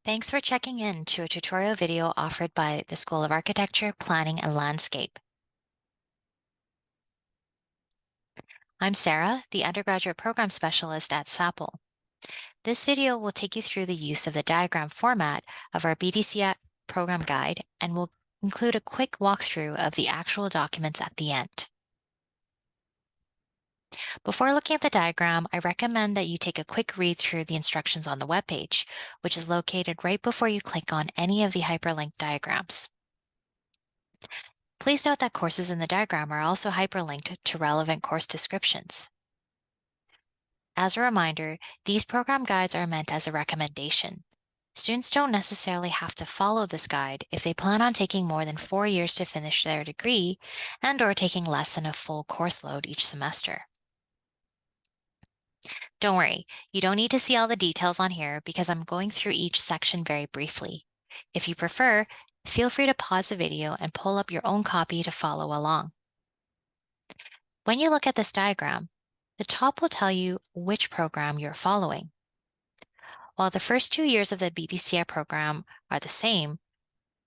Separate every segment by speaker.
Speaker 1: Thanks for checking in to a tutorial video offered by the School of Architecture, Planning and Landscape. I'm Sarah, the undergraduate program specialist at SAPL. This video will take you through the use of the diagram format of our BDCI program guide and will include a quick walkthrough of the actual documents at the end. Before looking at the diagram, I recommend that you take a quick read through the instructions on the webpage, which is located right before you click on any of the hyperlinked diagrams. Please note that courses in the diagram are also hyperlinked to relevant course descriptions. As a reminder, these program guides are meant as a recommendation. Students don't necessarily have to follow this guide if they plan on taking more than 4 years to finish their degree and/or taking less than a full course load each semester. Don't worry, you don't need to see all the details on here because I'm going through each section very briefly. If you prefer, feel free to pause the video and pull up your own copy to follow along. When you look at this diagram, the top will tell you which program you're following. While the first 2 years of the BDCI program are the same,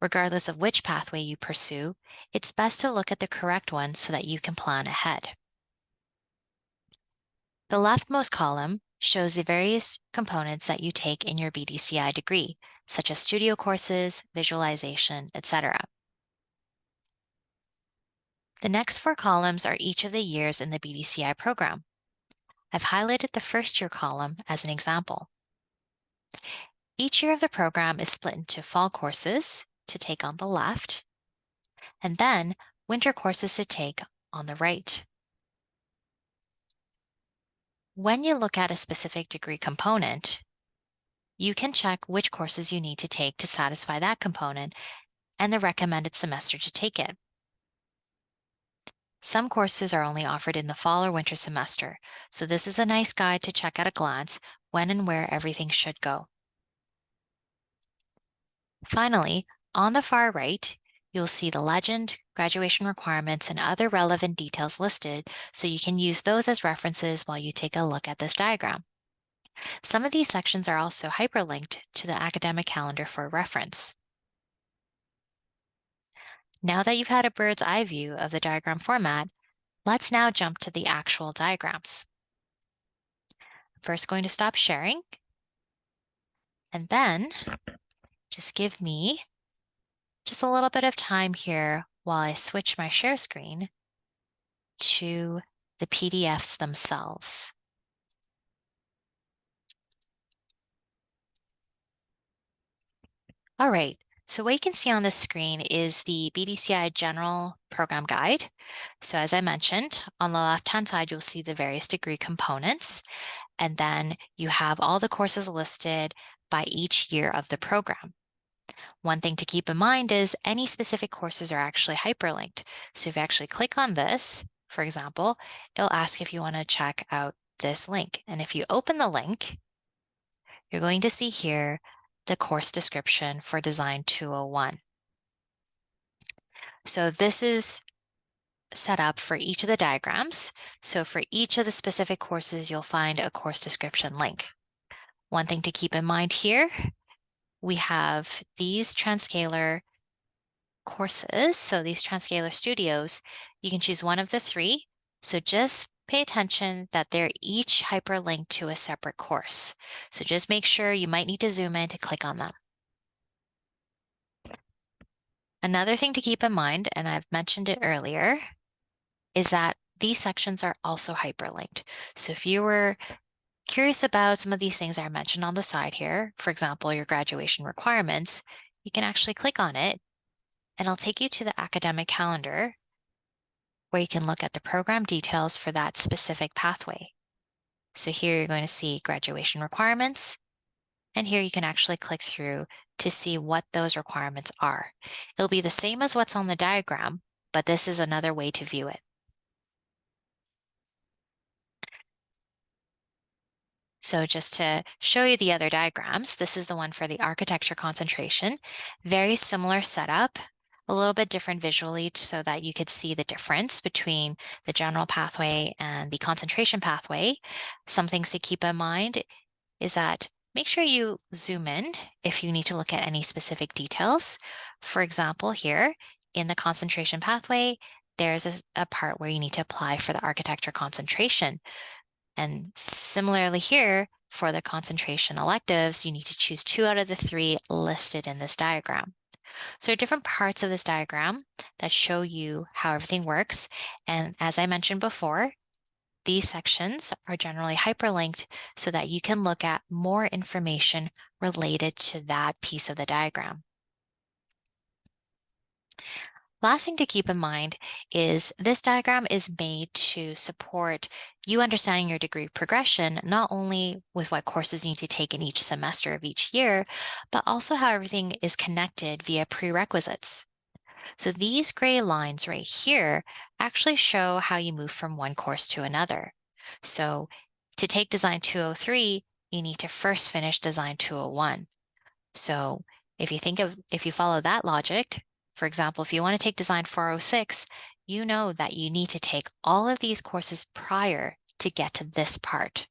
Speaker 1: regardless of which pathway you pursue, it's best to look at the correct one so that you can plan ahead. The leftmost column shows the various components that you take in your BDCI degree, such as studio courses, visualization, etc. The next 4 columns are each of the years in the BDCI program. I've highlighted the first year column as an example. Each year of the program is split into fall courses to take on the left, and then winter courses to take on the right. When you look at a specific degree component, you can check which courses you need to take to satisfy that component and the recommended semester to take it. Some courses are only offered in the fall or winter semester, so this is a nice guide to check at a glance when and where everything should go. Finally, on the far right, you'll see the legend, graduation requirements, and other relevant details listed, so you can use those as references while you take a look at this diagram. Some of these sections are also hyperlinked to the academic calendar for reference. Now that you've had a bird's eye view of the diagram format, let's now jump to the actual diagrams. I'm first going to stop sharing, and then just give me just a little bit of time here while I switch my share screen to the PDFs themselves. All right, so what you can see on the screen is the BDCI General Program Guide. So as I mentioned, on the left-hand side, you'll see the various degree components, and then you have all the courses listed by each year of the program. One thing to keep in mind is any specific courses are actually hyperlinked. So if you actually click on this, for example, it'll ask if you want to check out this link. And if you open the link, you're going to see here the course description for Design 201. So this is set up for each of the diagrams. So for each of the specific courses, you'll find a course description link. One thing to keep in mind here, we have these Transcaler courses. So these Transcaler studios, you can choose one of the 3. So just pay attention that they're each hyperlinked to a separate course. So just make sure you might need to zoom in to click on them. Another thing to keep in mind, and I've mentioned it earlier, is that these sections are also hyperlinked. So if you were curious about some of these things I mentioned on the side here, for example, your graduation requirements, you can actually click on it and it'll take you to the academic calendar where you can look at the program details for that specific pathway. So here you're going to see graduation requirements, and here you can actually click through to see what those requirements are. It'll be the same as what's on the diagram, but this is another way to view it. So just to show you the other diagrams, this is the one for the architecture concentration. Very similar setup, a little bit different visually so that you could see the difference between the general pathway and the concentration pathway. Some things to keep in mind is that make sure you zoom in if you need to look at any specific details. For example, here in the concentration pathway, there's a part where you need to apply for the architecture concentration. And similarly here, for the concentration electives, you need to choose 2 out of the 3 listed in this diagram. So there are different parts of this diagram that show you how everything works. And as I mentioned before, these sections are generally hyperlinked so that you can look at more information related to that piece of the diagram. Last thing to keep in mind is this diagram is made to support you understanding your degree progression, not only with what courses you need to take in each semester of each year, but also how everything is connected via prerequisites. So these gray lines right here actually show how you move from one course to another. So to take Design 203, you need to first finish Design 201. So if you follow that logic, for example, if you want to take Design 406, you know that you need to take all of these courses prior to get to this part.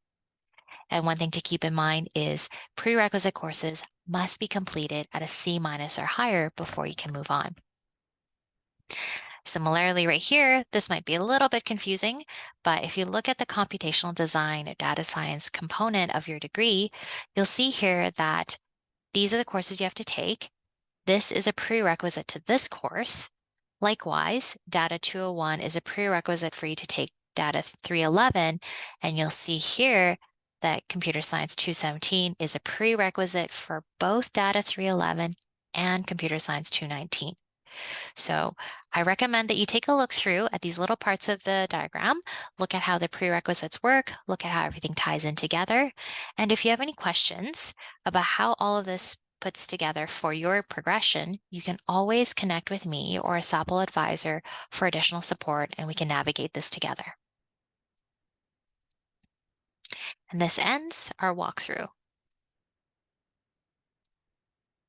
Speaker 1: And one thing to keep in mind is prerequisite courses must be completed at a C- or higher before you can move on. Similarly, right here, this might be a little bit confusing, but if you look at the computational design or data science component of your degree, you'll see here that these are the courses you have to take. This is a prerequisite to this course. Likewise, Data 201 is a prerequisite for you to take Data 311, and you'll see here that Computer Science 217 is a prerequisite for both Data 311 and Computer Science 219. So I recommend that you take a look through at these little parts of the diagram, look at how the prerequisites work, look at how everything ties in together. And if you have any questions about how all of this puts together for your progression, you can always connect with me or a SAPL advisor for additional support, and we can navigate this together. And this ends our walkthrough.